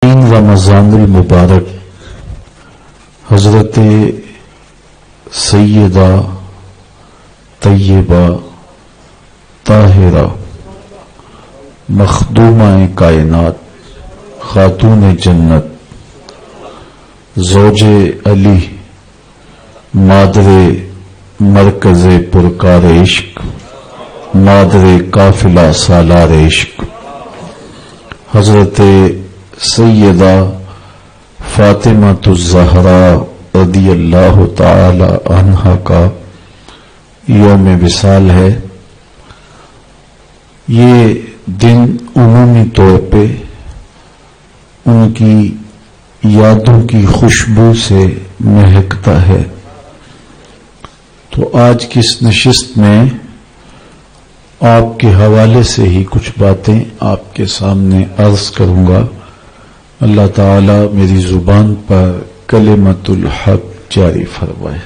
رمضان المبارک حضرت سیدہ طیبہ طاہرہ مخدومہ کائنات خاتون جنت زوج علی مادر مرکز پرکار عشق مادر قافلہ سالار عشق حضرت سیدہ فاطمۃ الزہراء رضی اللہ تعالی عنہا کا یوم وصال ہے۔ یہ دن عمومی طور پہ ان کی یادوں کی خوشبو سے مہکتا ہے، تو آج کی اس نشست میں آپ کے حوالے سے ہی کچھ باتیں آپ کے سامنے عرض کروں گا۔ اللہ تعالی میری زبان پر کلمۃ الحق جاری فرمائے۔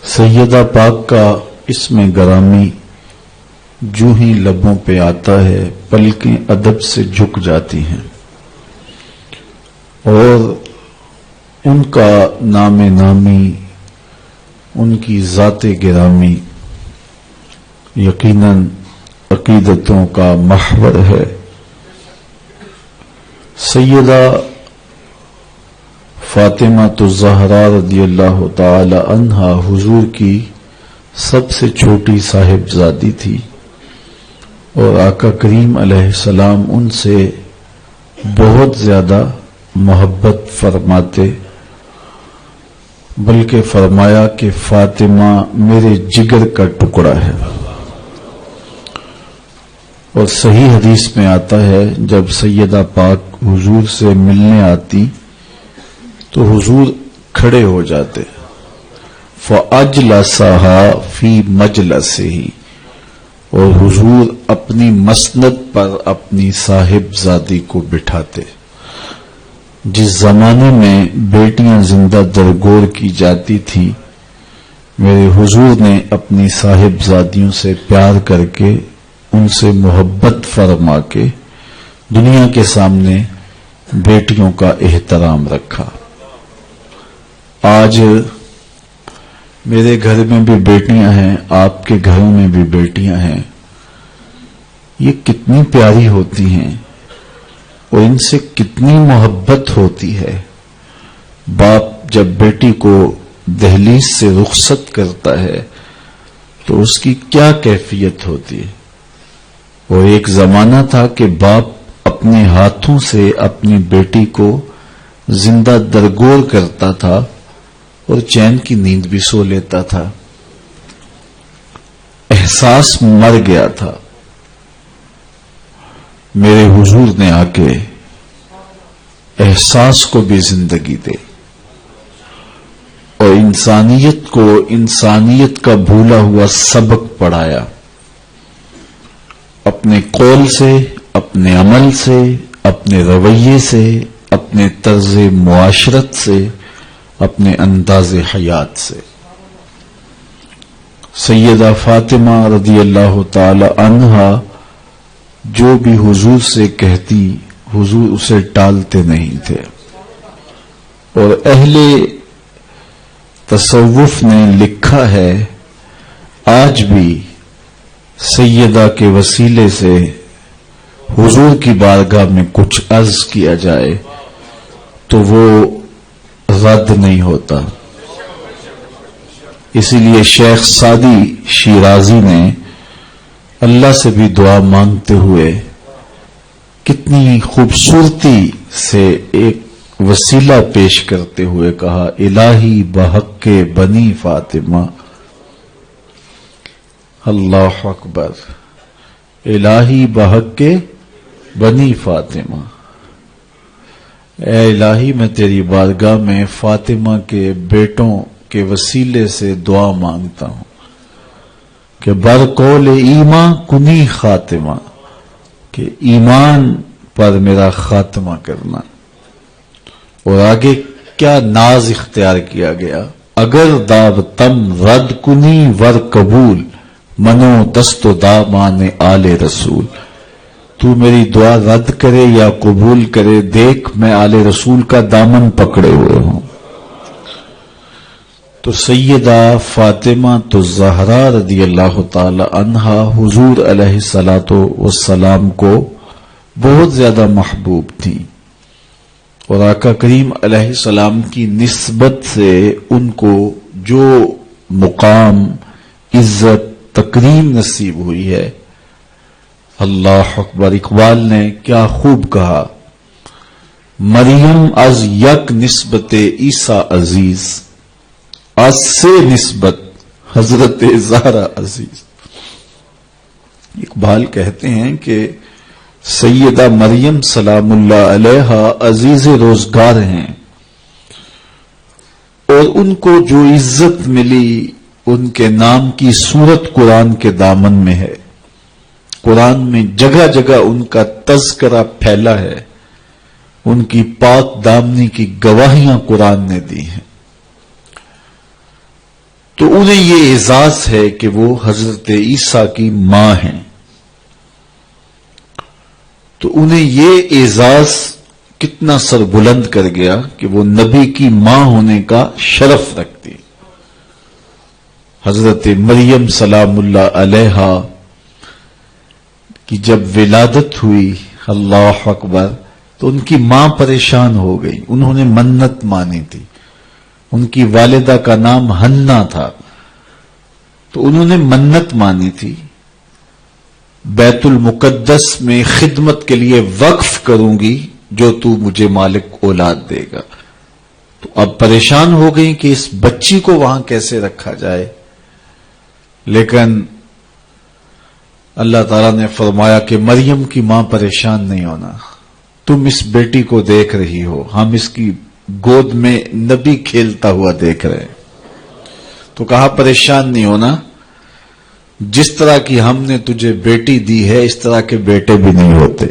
سیدہ پاک کا اسم گرامی جو ہی لبوں پہ آتا ہے پلکیں ادب سے جھک جاتی ہیں، اور ان کا نام نامی، ان کی ذات گرامی یقیناً عقیدتوں کا محور ہے۔ سیدہ فاطمۃ الزہراء رضی اللہ تعالی عنہا حضور کی سب سے چھوٹی صاحبزادی تھی، اور آقا کریم علیہ السلام ان سے بہت زیادہ محبت فرماتے، بلکہ فرمایا کہ فاطمہ میرے جگر کا ٹکڑا ہے۔ اور صحیح حدیث میں آتا ہے جب سیدہ پاک حضور سے ملنے آتی تو حضور کھڑے ہو جاتے، فَأَجْلَسَهَا فِي مَجْلَسِهِ، اور حضور اپنی مسند پر اپنی صاحبزادی کو بٹھاتے۔ جس زمانے میں بیٹیاں زندہ درگور کی جاتی تھی، میرے حضور نے اپنی صاحبزادیوں سے پیار کر کے، ان سے محبت فرما کے دنیا کے سامنے بیٹیوں کا احترام رکھا۔ آج میرے گھر میں بھی بیٹیاں ہیں، آپ کے گھروں میں بھی بیٹیاں ہیں، یہ کتنی پیاری ہوتی ہیں اور ان سے کتنی محبت ہوتی ہے۔ باپ جب بیٹی کو دہلیز سے رخصت کرتا ہے تو اس کی کیا کیفیت ہوتی ہے۔ اور ایک زمانہ تھا کہ باپ اپنے ہاتھوں سے اپنی بیٹی کو زندہ درگور کرتا تھا اور چین کی نیند بھی سو لیتا تھا۔ احساس مر گیا تھا۔ میرے حضور نے آ کے احساس کو بھی زندگی دے اور انسانیت کو انسانیت کا بھولا ہوا سبق پڑھایا، اپنے قول سے، اپنے عمل سے، اپنے رویے سے، اپنے طرز معاشرت سے، اپنے انداز حیات سے۔ سیدہ فاطمہ رضی اللہ تعالی عنہا جو بھی حضور سے کہتی، حضور اسے ٹالتے نہیں تھے، اور اہل تصوف نے لکھا ہے آج بھی سیدہ کے وسیلے سے حضور کی بارگاہ میں کچھ عرض کیا جائے تو وہ رد نہیں ہوتا۔ اسی لیے شیخ سعدی شیرازی نے اللہ سے بھی دعا مانگتے ہوئے کتنی خوبصورتی سے ایک وسیلہ پیش کرتے ہوئے کہا، الہی بحق بنی فاطمہ، اللہ اکبر، الہی بحق بنی فاطمہ، اے الہی میں تیری بارگاہ میں فاطمہ کے بیٹوں کے وسیلے سے دعا مانگتا ہوں کہ برقول ایمان کنی خاتمہ، کہ ایمان پر میرا خاتمہ کرنا۔ اور آگے کیا ناز اختیار کیا گیا، اگر دعوتم رد کنی ور قبول منو دست و دامان آل رسول، تو میری دعا رد کرے یا قبول کرے، دیکھ میں آل رسول کا دامن پکڑے ہوئے ہوں۔ تو سیدہ فاطمہ تو زہرا رضی اللہ تعالی عنہا حضور علیہ الصلوۃ والسلام کو بہت زیادہ محبوب تھیں، اور آقا کریم علیہ السلام کی نسبت سے ان کو جو مقام، عزت، تکریم نصیب ہوئی ہے، اللہ اکبر۔ اقبال نے کیا خوب کہا، مریم از یک نسبت عیسیٰ عزیز، از سے نسبت حضرت زہرا عزیز۔ اقبال کہتے ہیں کہ سیدہ مریم سلام اللہ علیہا عزیز روزگار ہیں، اور ان کو جو عزت ملی ان کے نام کی صورت قرآن کے دامن میں ہے۔ قرآن میں جگہ جگہ ان کا تذکرہ پھیلا ہے، ان کی پاک دامنی کی گواہیاں قرآن نے دی ہیں۔ تو انہیں یہ اعزاز ہے کہ وہ حضرت عیسیٰ کی ماں ہیں، تو انہیں یہ اعزاز کتنا سر بلند کر گیا کہ وہ نبی کی ماں ہونے کا شرف رکھتی۔ حضرت مریم سلام اللہ علیہا کی جب ولادت ہوئی، اللہ اکبر، تو ان کی ماں پریشان ہو گئی۔ انہوں نے منت مانی تھی، ان کی والدہ کا نام حنا تھا، تو انہوں نے منت مانی تھی، بیت المقدس میں خدمت کے لیے وقف کروں گی جو تو مجھے مالک اولاد دے گا۔ تو اب پریشان ہو گئی کہ اس بچی کو وہاں کیسے رکھا جائے، لیکن اللہ تعالیٰ نے فرمایا کہ مریم کی ماں پریشان نہیں ہونا، تم اس بیٹی کو دیکھ رہی ہو، ہم اس کی گود میں نبی کھیلتا ہوا دیکھ رہے ہیں۔ تو کہا پریشان نہیں ہونا، جس طرح کی ہم نے تجھے بیٹی دی ہے اس طرح کے بیٹے بھی نہیں ہوتے۔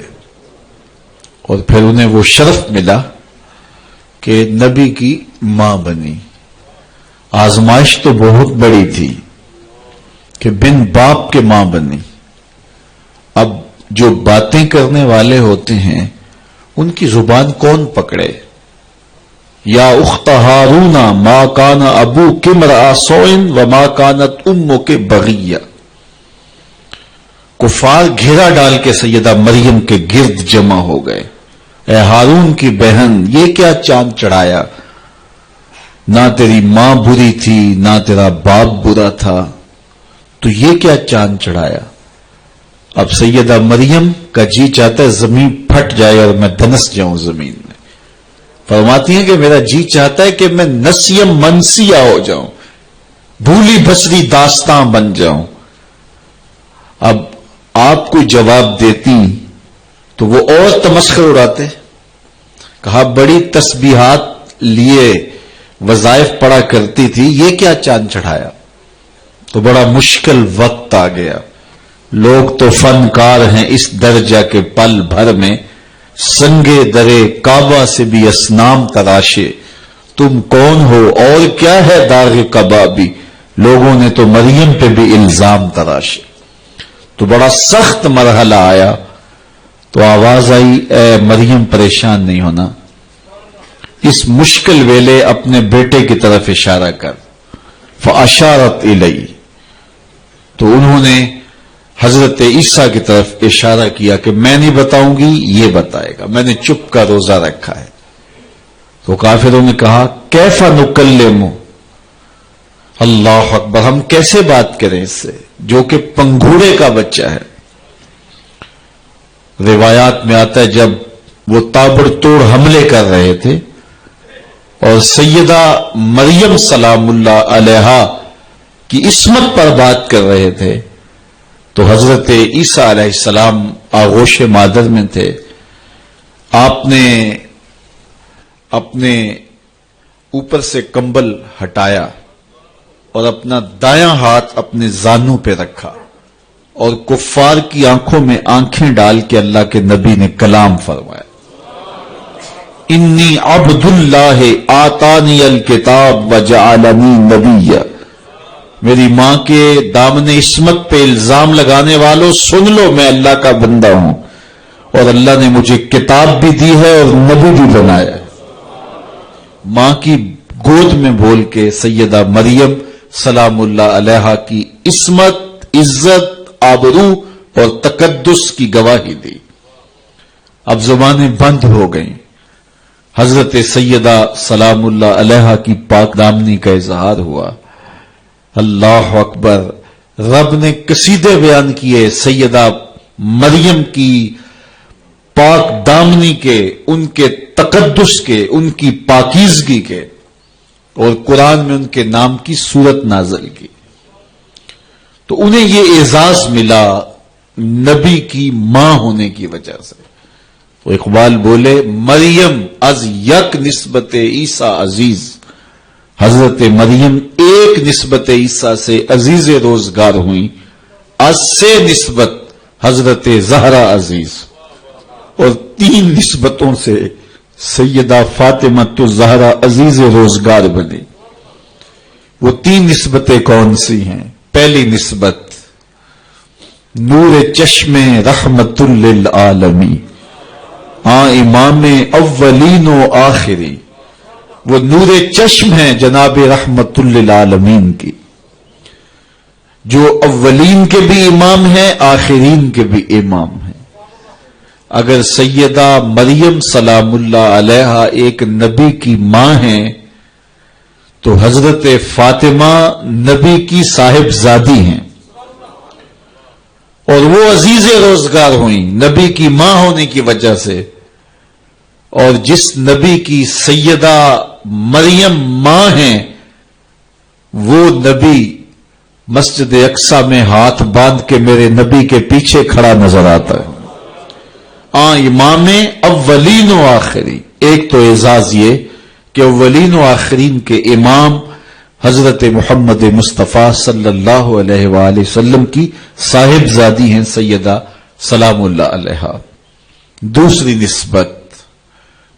اور پھر انہیں وہ شرف ملا کہ نبی کی ماں بنی۔ آزمائش تو بہت بڑی تھی کہ بن باپ کے ماں بنی۔ اب جو باتیں کرنے والے ہوتے ہیں ان کی زبان کون پکڑے؟ یا اخت ہارون ما کان ابوک امرأ سوء وما کانت امک بغیہ۔ کفار گھیرا ڈال کے سیدہ مریم کے گرد جمع ہو گئے، اے ہارون کی بہن، یہ کیا چاند چڑھایا؟ نہ تیری ماں بری تھی نہ تیرا باپ برا تھا، تو یہ کیا چاند چڑھایا؟ اب سیدہ مریم کا جی چاہتا ہے زمین پھٹ جائے اور میں دھنس جاؤں زمین میں۔ فرماتی ہیں کہ میرا جی چاہتا ہے کہ میں نسیم منسیہ ہو جاؤں، بھولی بھسری داستاں بن جاؤں۔ اب آپ کو جواب دیتی تو وہ اور تمسخر اڑاتے۔ کہا بڑی تسبیحات لیے وظائف پڑا کرتی تھی، یہ کیا چاند چڑھایا؟ تو بڑا مشکل وقت آ گیا۔ لوگ تو فنکار ہیں اس درجہ کے پل بھر میں، سنگے درے کعبہ سے بھی اصنام تراشے۔ تم کون ہو اور کیا ہے داغ کبابی؟ لوگوں نے تو مریم پہ بھی الزام تراشے۔ تو بڑا سخت مرحلہ آیا، تو آواز آئی اے مریم پریشان نہیں ہونا، اس مشکل ویلے اپنے بیٹے کی طرف اشارہ کر۔ فاشارت الی، تو انہوں نے حضرت عیسیٰ کی طرف اشارہ کیا کہ میں نہیں بتاؤں گی، یہ بتائے گا، میں نے چپ کا روزہ رکھا ہے۔ تو کافروں نے کہا کیف نکلم، اللہ اکبر، ہم کیسے بات کریں اس سے جو کہ پنگھوڑے کا بچہ ہے۔ روایات میں آتا ہے جب وہ تابڑ توڑ حملے کر رہے تھے اور سیدہ مریم سلام اللہ علیہا کی عصمت پر بات کر رہے تھے، تو حضرت عیسیٰ علیہ السلام آغوش مادر میں تھے۔ آپ نے اپنے اوپر سے کمبل ہٹایا اور اپنا دایاں ہاتھ اپنے زانوں پہ رکھا اور کفار کی آنکھوں میں آنکھیں ڈال کے اللہ کے نبی نے کلام فرمایا، انی عبد اللہ آتانی الکتاب وجعلنی نبیّ۔ میری ماں کے دامن عصمت پہ الزام لگانے والوں سن لو، میں اللہ کا بندہ ہوں، اور اللہ نے مجھے کتاب بھی دی ہے اور نبی بھی بنایا ہے. ماں کی گود میں بول کے سیدہ مریم سلام اللہ علیہا کی عصمت، عزت، آبرو اور تقدس کی گواہی دی. اب زبانیں بند ہو گئیں. حضرت سیدہ سلام اللہ علیہا کی پاک دامنی کا اظہار ہوا. اللہ اکبر. رب نے قصیدے بیان کیے سیدہ مریم کی پاک دامنی کے، ان کے تقدس کے، ان کی پاکیزگی کے، اور قرآن میں ان کے نام کی سورت نازل کی. تو انہیں یہ اعزاز ملا نبی کی ماں ہونے کی وجہ سے. تو اقبال بولے مریم از یک نسبت عیسیٰ عزیز. حضرت مریم ایک نسبت عیسیٰ سے عزیز روزگار ہوئی، از سے نسبت حضرت زہرا عزیز، اور 3 نسبتوں سے سیدہ فاطمہ الزہرا عزیز روزگار بنی. وہ 3 نسبتیں کون سی ہیں؟ پہلی نسبت نور چشم رحمت للعالمین، امام اولین و آخری. وہ نور چشم ہے جناب رحمت للعالمین کی، جو اولین کے بھی امام ہیں، آخرین کے بھی امام ہیں. اگر سیدہ مریم سلام اللہ علیہا ایک نبی کی ماں ہیں تو حضرت فاطمہ نبی کی صاحبزادی ہیں، اور وہ عزیز روزگار ہوئیں نبی کی ماں ہونے کی وجہ سے. اور جس نبی کی سیدہ مریم ماں ہیں، وہ نبی مسجد اقصی میں ہاتھ باندھ کے میرے نبی کے پیچھے کھڑا نظر آتا ہے. امام اولین و آخری. ایک تو اعزاز یہ کہ اولین و آخرین کے امام حضرت محمد مصطفیٰ صلی اللہ علیہ وآلہ وسلم کی صاحبزادی ہیں سیدہ سلام اللہ علیہا. دوسری نسبت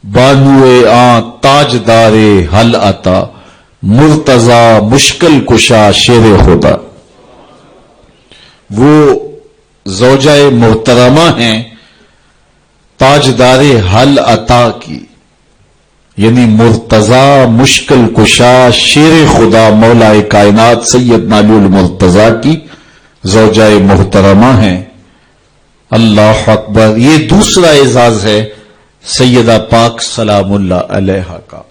بانوے تاجدار حل عطا، مرتضی مشکل کشا شیر خدا. وہ زوجہ محترمہ ہیں تاجدار حل عطا کی، یعنی مرتضی مشکل کشا شیر خدا مولا کائنات سید علی المرتضی کی زوجہ محترمہ ہیں. اللہ اکبر. یہ دوسرا اعزاز ہے سیدہ پاک سلام اللہ علیہا کا.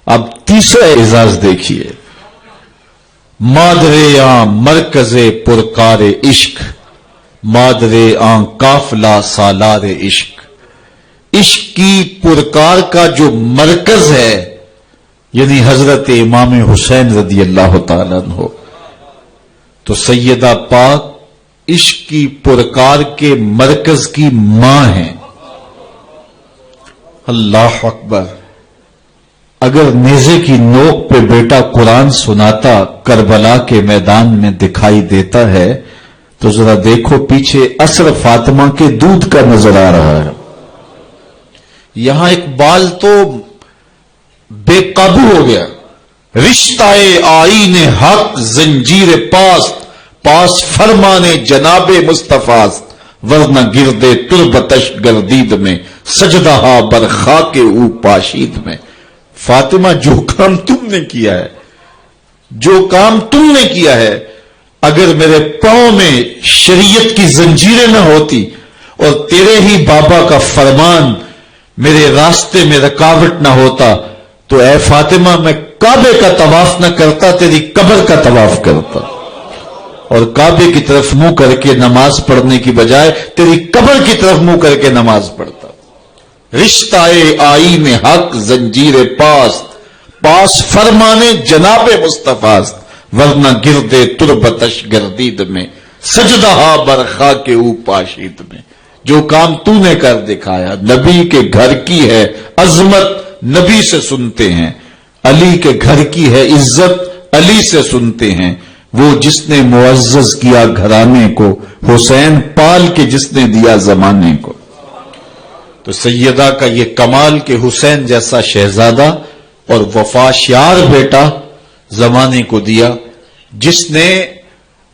اب تیسرا اعزاز دیکھیے. مادر مرکز پرکار عشق، مادر قافلہ سالار عشق. عشق کی پرکار کا جو مرکز ہے، یعنی حضرت امام حسین رضی اللہ تعالیٰ عنہ، تو سیدہ پاک عشق کی پرکار کے مرکز کی ماں ہیں. اللہ اکبر. اگر نیزے کی نوک پہ بیٹا قرآن سناتا کربلا کے میدان میں دکھائی دیتا ہے تو ذرا دیکھو پیچھے عصر فاطمہ کے دودھ کا نظر آ رہا ہے. یہاں اقبال تو بے قابو ہو گیا. رشتہ آئین حق زنجیر پاس فرمانے جناب مصطفیٰ، ورنہ گردے تربتش گردید میں سجدہ بر خاک او پاشید میں. فاطمہ جو کام تم نے کیا ہے، جو کام تم نے کیا ہے، اگر میرے پاؤں میں شریعت کی زنجیریں نہ ہوتی اور تیرے ہی بابا کا فرمان میرے راستے میں رکاوٹ نہ ہوتا تو اے فاطمہ میں کعبے کا طواف نہ کرتا، تیری قبر کا طواف کرتا، اور کعبے کی طرف منہ کر کے نماز پڑھنے کی بجائے تیری قبر کی طرف منہ کر کے نماز پڑھتا. رشتہ آئین حق زنجیر پاس فرمانے جناب مصطفیٰ، ورنہ گردے تربتش گردید میں سجدہ بر خاک او پاشید میں. جو کام تو نے کر دکھایا، نبی کے گھر کی ہے عظمت، نبی سے سنتے ہیں. علی کے گھر کی ہے عزت، علی سے سنتے ہیں. وہ جس نے معزز کیا گھرانے کو، حسین پال کے جس نے دیا زمانے کو. تو سیدہ کا یہ کمال کہ حسین جیسا شہزادہ اور وفاشیار بیٹا زمانے کو دیا، جس نے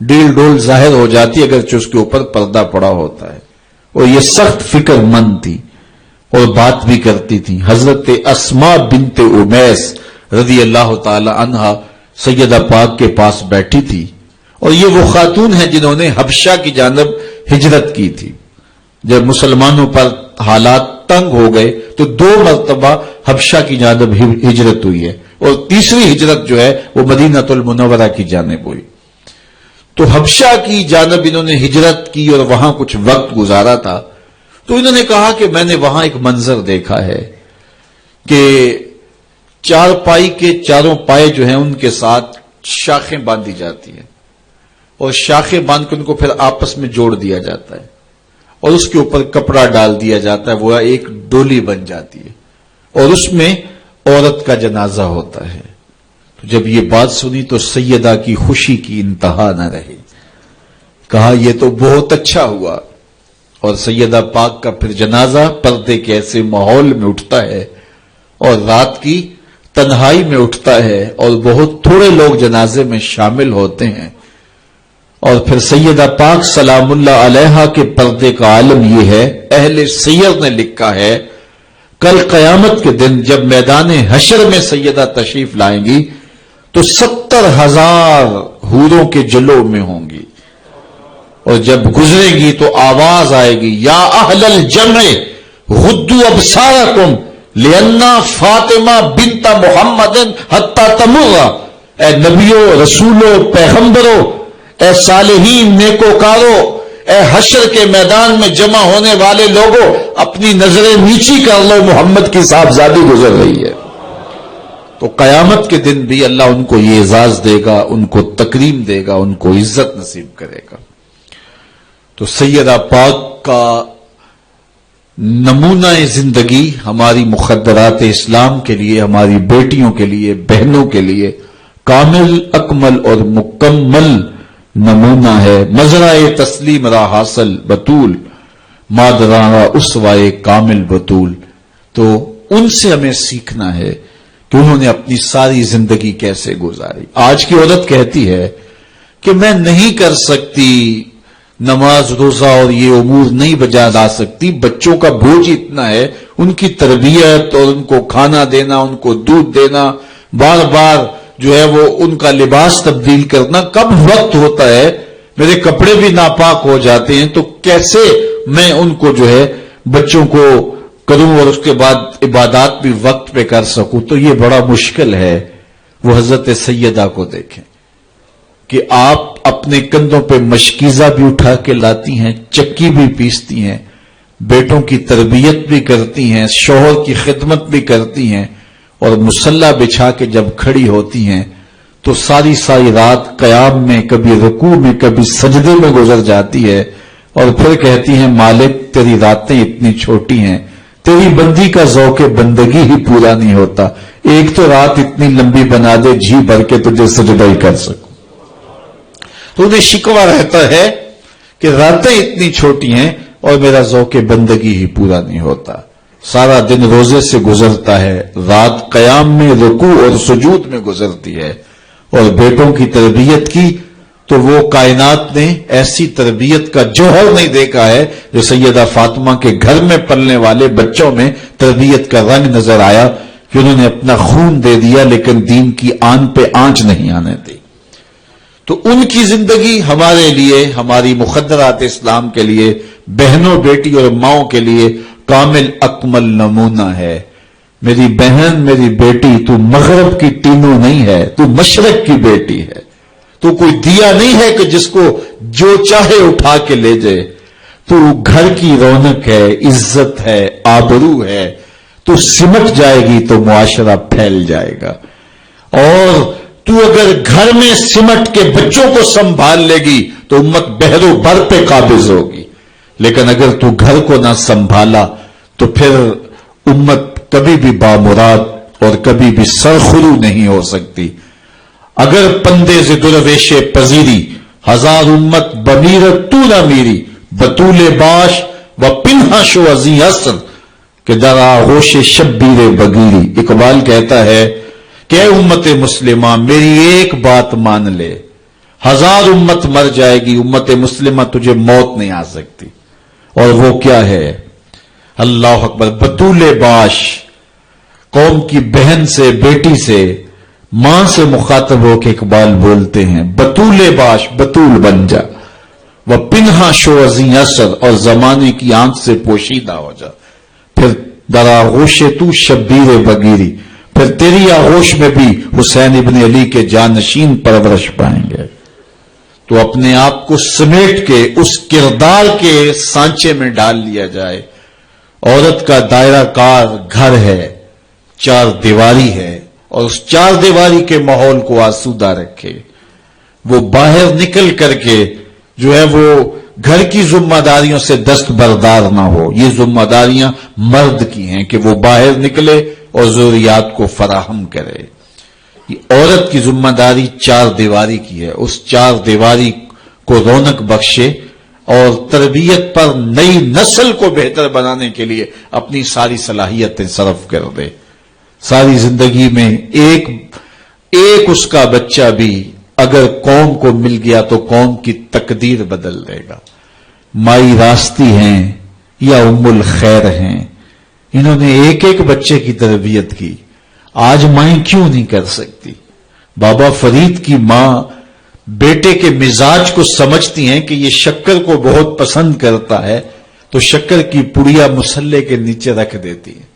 ڈیل ڈول ظاہر ہو جاتی اگرچہ اس کے اوپر پردہ پڑا ہوتا ہے. اور یہ سخت فکر مند تھی اور بات بھی کرتی تھی. حضرت اسماء بنت امیس رضی اللہ تعالی عنہا سیدہ پاک کے پاس بیٹھی تھی، اور یہ وہ خاتون ہیں جنہوں نے حبشہ کی جانب ہجرت کی تھی. جب مسلمانوں پر حالات تنگ ہو گئے تو 2 مرتبہ حبشہ کی جانب ہجرت ہوئی ہے، اور تیسری ہجرت جو ہے وہ مدینہ المنورہ کی جانب ہوئی. تو حبشہ کی جانب انہوں نے ہجرت کی اور وہاں کچھ وقت گزارا تھا. تو انہوں نے کہا کہ میں نے وہاں ایک منظر دیکھا ہے کہ 4 پائی کے چاروں پائے جو ہیں ان کے ساتھ شاخیں باندھی جاتی ہیں، اور شاخیں باندھ کے ان کو پھر آپس میں جوڑ دیا جاتا ہے، اور اس کے اوپر کپڑا ڈال دیا جاتا ہے، وہ ایک ڈولی بن جاتی ہے، اور اس میں عورت کا جنازہ ہوتا ہے. تو جب یہ بات سنی تو سیدہ کی خوشی کی انتہا نہ رہی. کہا یہ تو بہت اچھا ہوا. اور سیدہ پاک کا پھر جنازہ پردے کے ایسے ماحول میں اٹھتا ہے اور رات کی تنہائی میں اٹھتا ہے، اور بہت تھوڑے لوگ جنازے میں شامل ہوتے ہیں. اور پھر سیدہ پاک سلام اللہ علیہا کے پردے کا عالم یہ ہے، اہل سیر نے لکھا ہے کل قیامت کے دن جب میدان حشر میں سیدہ تشریف لائیں گی تو 70,000 حوروں کے جلو میں ہوں گی، اور جب گزرے گی تو آواز آئے گی یا اہل الجمع غدوا ابصارکم لأن فاطمہ بنت محمد حتی تمر. اے نبیوں، رسولوں، پیغمبروں، اے صالحین، نیکوکاروں، اے حشر کے میدان میں جمع ہونے والے لوگوں، اپنی نظریں نیچی کر لو، محمد کی صاحبزادی گزر رہی ہے. تو قیامت کے دن بھی اللہ ان کو یہ اعزاز دے گا، ان کو تکریم دے گا، ان کو عزت نصیب کرے گا. تو سیدہ پاک کا نمونہ زندگی ہماری مخدرات اسلام کے لیے، ہماری بیٹیوں کے لیے، بہنوں کے لیے کامل، اکمل اور مکمل نمونہ ہے. مزرعہ تسلیم را حاصل بطول، مادرانہ اسوائے کامل بطول. تو ان سے ہمیں سیکھنا ہے کہ انہوں نے اپنی ساری زندگی کیسے گزاری. آج کی عورت کہتی ہے کہ میں نہیں کر سکتی نماز، روزہ اور یہ امور نہیں بجا لا سکتی، بچوں کا بوجھ اتنا ہے، ان کی تربیت اور ان کو کھانا دینا، ان کو دودھ دینا، بار بار جو ہے وہ ان کا لباس تبدیل کرنا، کب وقت ہوتا ہے، میرے کپڑے بھی ناپاک ہو جاتے ہیں، تو کیسے میں ان کو جو ہے بچوں کو کروں اور اس کے بعد عبادات بھی وقت پہ کر سکوں. تو یہ بڑا مشکل ہے. وہ حضرت سیدہ کو دیکھیں کہ آپ اپنے کندھوں پہ مشکیزہ بھی اٹھا کے لاتی ہیں، چکی بھی پیستی ہیں، بیٹوں کی تربیت بھی کرتی ہیں، شوہر کی خدمت بھی کرتی ہیں، اور مصلی بچھا کے جب کھڑی ہوتی ہیں تو ساری ساری رات قیام میں، کبھی رکوع میں، کبھی سجدے میں گزر جاتی ہے، اور پھر کہتی ہیں مالک تیری راتیں اتنی چھوٹی ہیں، تیری بندی کا ذوق بندگی ہی پورا نہیں ہوتا، ایک تو رات اتنی لمبی بنا دے جی بھر کے تجھے سجدہ ہی کر سکوں. تو انہیں شکوہ رہتا ہے کہ راتیں اتنی چھوٹی ہیں اور میرا ذوق بندگی ہی پورا نہیں ہوتا. سارا دن روزے سے گزرتا ہے، رات قیام میں، رکوع اور سجود میں گزرتی ہے. اور بیٹوں کی تربیت کی تو وہ کائنات نے ایسی تربیت کا جوہر نہیں دیکھا ہے جو سیدہ فاطمہ کے گھر میں پلنے والے بچوں میں تربیت کا رنگ نظر آیا کہ انہوں نے اپنا خون دے دیا لیکن دین کی آن پہ آنچ نہیں آنے دی. تو ان کی زندگی ہمارے لیے، ہماری مخدرات اسلام کے لیے، بہنوں، بیٹی اور ماؤں کے لیے کامل اکمل نمونہ ہے. میری بہن، میری بیٹی، تو مغرب کی ٹینو نہیں ہے، تو مشرق کی بیٹی ہے. تو کوئی دیا نہیں ہے کہ جس کو جو چاہے اٹھا کے لے جائے. تو گھر کی رونق ہے، عزت ہے، آبرو ہے. تو سمٹ جائے گی تو معاشرہ پھیل جائے گا. اور تو اگر گھر میں سمٹ کے بچوں کو سنبھال لے گی تو امت بحر و بر پہ قابض ہوگی. لیکن اگر تو گھر کو نہ سنبھالا تو پھر امت کبھی بھی بامراد اور کبھی بھی سرخرو نہیں ہو سکتی. اگر پندے سے درویش پذیری، ہزار امت بمیرت تو نہ میری، بطول باش و پنہا شو ازی اثر کہ در آغوش شبیر بگیری. اقبال کہتا ہے کہ اے امت مسلمہ میری ایک بات مان لے، 1000 امت مر جائے گی، امت مسلمہ تجھے موت نہیں آ سکتی۔ اور وہ کیا ہے؟ اللہ اکبر، بطول باش، قوم کی بہن سے، بیٹی سے، ماں سے مخاطب ہو کے اقبال بولتے ہیں بطول باش، بطول بن جا، وہ پنہا شوزی اثر، اور زمانے کی آنکھ سے پوشیدہ ہو جا، پھر در آغوش تو شبیر بگیری، پھر تیری آغوش میں بھی حسین ابن علی کے جانشین پرورش پائیں گے۔ تو اپنے آپ کو سمیٹ کے اس کردار کے سانچے میں ڈال لیا جائے۔ عورت کا دائرہ کار گھر ہے، 4 دیواری ہے، اور اس 4 دیواری کے ماحول کو آسودہ رکھے۔ وہ باہر نکل کر کے جو ہے وہ گھر کی ذمہ داریوں سے دستبردار نہ ہو۔ یہ ذمہ داریاں مرد کی ہیں کہ وہ باہر نکلے اور ضروریات کو فراہم کرے۔ عورت کی ذمہ داری 4 دیواری کی ہے، اس 4 دیواری کو رونق بخشے اور تربیت پر نئی نسل کو بہتر بنانے کے لیے اپنی ساری صلاحیتیں صرف کر دے۔ ساری زندگی میں ایک اس کا بچہ بھی اگر قوم کو مل گیا تو قوم کی تقدیر بدل دے گا۔ مائی راستی ہیں یا ام الخیر ہیں، انہوں نے ایک بچے کی تربیت کی، آج مائیں کیوں نہیں کر سکتی؟ بابا فرید کی ماں بیٹے کے مزاج کو سمجھتی ہیں کہ یہ شکر کو بہت پسند کرتا ہے، تو شکر کی پڑیا مسلے کے نیچے رکھ دیتی ہیں،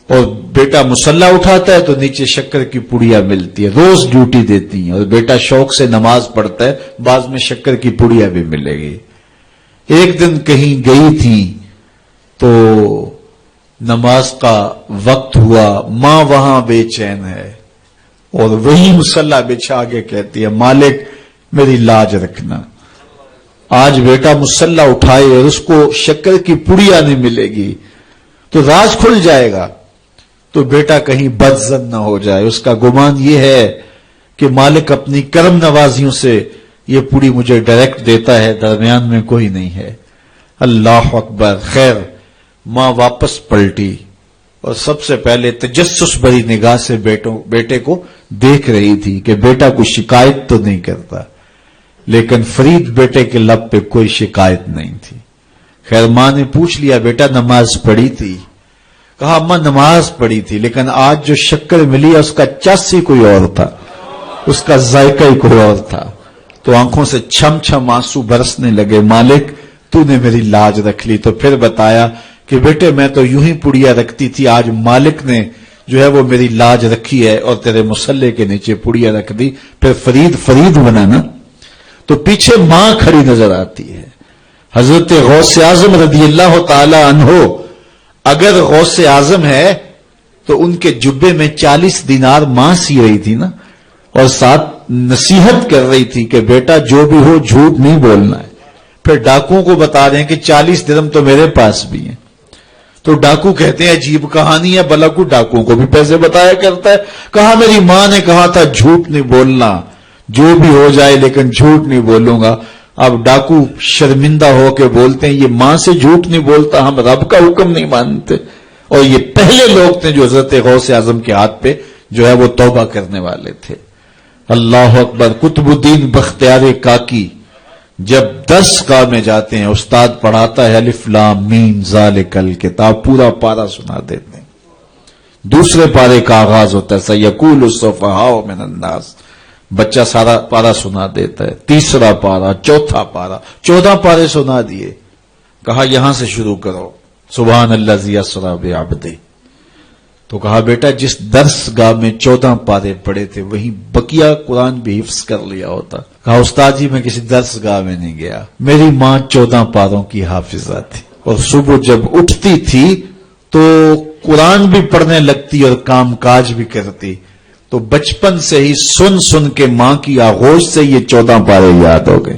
اور بیٹا مسلح اٹھاتا ہے تو نیچے شکر کی پڑیا ملتی ہے، روز ڈیوٹی دیتی ہیں، اور بیٹا شوق سے نماز پڑھتا ہے، بعض میں شکر کی پڑیا بھی ملے گی۔ ایک دن کہیں گئی تھی تو نماز کا وقت ہوا، ماں وہاں بے چین ہے، اور وہی مسلح بچھا کے کہتی ہے مالک میری لاج رکھنا۔ آج بیٹا مسلح اٹھائے اور اس کو شکر کی پڑیا نہیں ملے گی تو راز کھل جائے گا، تو بیٹا کہیں بدظن نہ ہو جائے، اس کا گمان یہ ہے کہ مالک اپنی کرم نوازیوں سے یہ پوری مجھے ڈائریکٹ دیتا ہے، درمیان میں کوئی نہیں ہے۔ اللہ اکبر۔ خیر، ماں واپس پلٹی اور سب سے پہلے تجسس بھری نگاہ سے بیٹے کو دیکھ رہی تھی کہ بیٹا کوئی شکایت تو نہیں کرتا، لیکن فرید بیٹے کے لب پہ کوئی شکایت نہیں تھی۔ خیر، ماں نے پوچھ لیا بیٹا نماز پڑھی تھی؟ کہا اماں نماز پڑھی تھی، لیکن آج جو شکر ملی ہے اس کا چاسی کوئی اور تھا، اس کا ذائقہ ہی کوئی اور تھا۔ تو آنکھوں سے چھم چھم آنسو برسنے لگے، مالک تو نے میری لاج رکھ لی۔ تو پھر بتایا کہ بیٹے میں تو یوں ہی پڑیا رکھتی تھی، آج مالک نے جو ہے وہ میری لاج رکھی ہے اور تیرے مسلے کے نیچے پڑیا رکھ دی، پھر فرید بنا نا۔ تو پیچھے ماں کھڑی نظر آتی ہے، حضرت غوث اعظم رضی اللہ تعالی عنہ۔ اگر غوث اعظم ہے تو ان کے جبے میں 40 دینار ماں سی رہی تھی نا، اور ساتھ نصیحت کر رہی تھی کہ بیٹا جو بھی ہو جھوٹ نہیں بولنا ہے۔ پھر ڈاکوؤں کو بتا رہے ہیں کہ 40 درہم تو میرے پاس بھی ہیں۔ تو ڈاکو کہتے ہیں عجیب کہانی ہے، بھلا کو ڈاکوؤں کو بھی پیسے بتایا کرتا ہے۔ کہا میری ماں نے کہا تھا جھوٹ نہیں بولنا، جو بھی ہو جائے لیکن جھوٹ نہیں بولوں گا۔ اب ڈاکو شرمندہ ہو کے بولتے ہیں یہ ماں سے جھوٹ نہیں بولتا، ہم رب کا حکم نہیں مانتے۔ اور یہ پہلے لوگ تھے جو حضرت غوث اعظم کے ہاتھ پہ جو ہے وہ توبہ کرنے والے تھے۔ اللہ اکبر۔ قطب الدین بختیار کاکی جب 10 گاہ میں جاتے ہیں، استاد پڑھاتا ہے الف لام میم ذالک الکتاب، پورا پارا سنا دیتے ہیں۔ دوسرے پارے کا آغاز ہوتا ہے سیقول السفہاء من الناس، بچہ سارا پارا سنا دیتا ہے۔ تیسرا پارا، چوتھا پارا، 14 پارے سنا دیے۔ کہا یہاں سے شروع کرو، سبحان الذی اسری بعبدہ۔ تو کہا بیٹا جس درس گاہ میں 14 پارے پڑے تھے وہیں بقیہ قرآن بھی حفظ کر لیا ہوتا۔ کہا استاد جی میں کسی درس گاہ میں نہیں گیا، میری ماں 14 پاروں کی حافظہ تھی، اور صبح جب اٹھتی تھی تو قرآن بھی پڑھنے لگتی اور کام کاج بھی کرتی۔ تو بچپن سے ہی سن سن کے ماں کی آغوش سے یہ 14 پارے یاد ہو گئے۔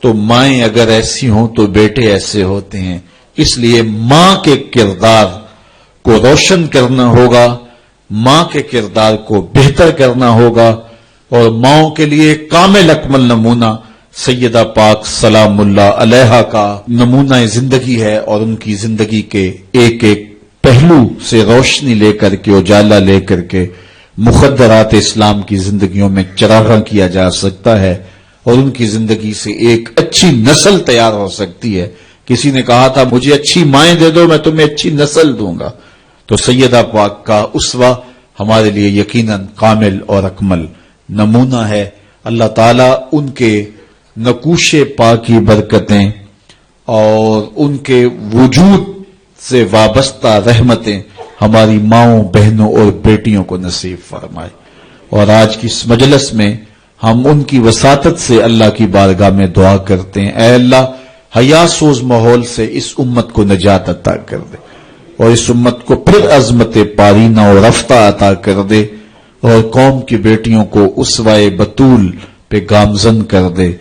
تو مائیں اگر ایسی ہوں تو بیٹے ایسے ہوتے ہیں، اس لیے ماں کے کردار کو روشن کرنا ہوگا، ماں کے کردار کو بہتر کرنا ہوگا، اور ماؤں کے لیے کامل اکمل نمونہ سیدہ پاک سلام اللہ علیہا کا نمونہ زندگی ہے، اور ان کی زندگی کے ایک ایک پہلو سے روشنی لے کر کے، اجالا لے کر کے مخدرات اسلام کی زندگیوں میں چراغاں کیا جا سکتا ہے اور ان کی زندگی سے ایک اچھی نسل تیار ہو سکتی ہے. کسی نے کہا تھا مجھے اچھی مائیں دے دو میں تمہیں اچھی نسل دوں گا. تو سیدہ پاک کا اسوہ ہمارے لیے یقیناً کامل اور اکمل نمونہ ہے. اللہ تعالیٰ ان کے نقوش پاک کی برکتیں اور ان کے وجود سے وابستہ رحمتیں ہماری ماؤں بہنوں اور بیٹیوں کو نصیب فرمائے. اور آج کی اس مجلس میں ہم ان کی وساطت سے اللہ کی بارگاہ میں دعا کرتے ہیں، اے اللہ حیا سوز ماحول سے اس امت کو نجات عطا کر دے اور اس امت کو پھر عظمت پارینہ اور رفتہ عطا کر دے اور قوم کی بیٹیوں کو اسوہ بطول پہ گامزن کر دے.